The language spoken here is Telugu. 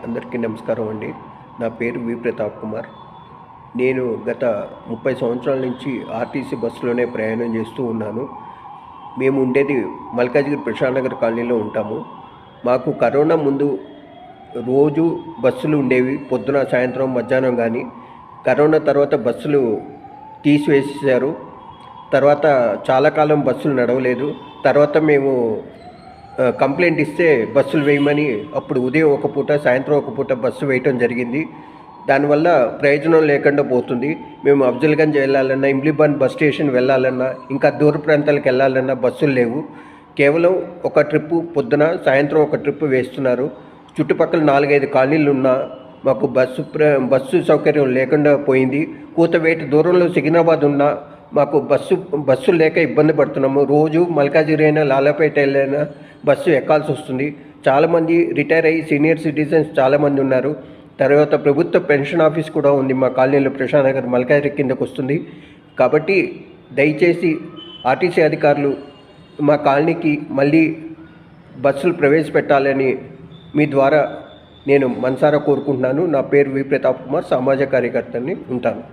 అందరికీ నమస్కారం అండి. నా పేరు వి ప్రతాప్ కుమార్. నేను గత 30 సంవత్సరాల నుంచి ఆర్టీసీ బస్సులోనే ప్రయాణం చేస్తూ ఉన్నాను. మేము ఉండేది మల్కాజ్గిరి ప్రశాంత్ నగర్ కాలనీలో ఉంటాము. మాకు కరోనా ముందు రోజు బస్సులు ఉండేవి, పొద్దున సాయంత్రం మధ్యాహ్నం. కానీ కరోనా తర్వాత బస్సులు తీసివేసేశారు. తర్వాత చాలా కాలం బస్సులు నడవలేదు. తర్వాత మేము కంప్లైంట్ ఇస్తే బస్సులు వేయమని అప్పుడు ఉదయం ఒక పూట సాయంత్రం ఒక పూట బస్సు వేయటం జరిగింది. దానివల్ల ప్రయోజనం లేకుండా పోతుంది. మేము అఫ్జల్గంజ్ వెళ్ళాలన్నా, ఇమ్లీబాన్ బస్ స్టేషన్ వెళ్ళాలన్నా, ఇంకా దూర ప్రాంతాలకు వెళ్ళాలన్నా బస్సులు లేవు. కేవలం ఒక ట్రిప్పు పొద్దున సాయంత్రం ఒక ట్రిప్పు వేస్తున్నారు. చుట్టుపక్కల 4-5 కాలనీలు ఉన్నా మాకు బస్సు సౌకర్యం లేకుండా పోయింది. కూతవేట దూరంలో సికింద్రాబాద్ ఉన్నా మాకు బస్సు లేక ఇబ్బంది పడుతున్నాము. రోజు మల్కాజ్గిరి అయినా లాలాపేట వెళ్ళైనా బస్సు ఎక్కాల్సి వస్తుంది. చాలామంది రిటైర్ అయ్యి సీనియర్ సిటిజన్స్ చాలామంది ఉన్నారు. తర్వాత ప్రభుత్వ పెన్షన్ ఆఫీస్ కూడా ఉంది మా కాలనీలో, ప్రశాంత్ నగర్ మల్కాజ్గిరి కిందకు వస్తుంది. కాబట్టి దయచేసి ఆర్టీసీ అధికారులు మా కాలనీకి మళ్ళీ బస్సులు ప్రవేశపెట్టాలని మీ ద్వారా నేను మనసారా కోరుకుంటున్నాను. నా పేరు వి ప్రతాప్ కుమార్, సామాజిక కార్యకర్తని ఉంటాను.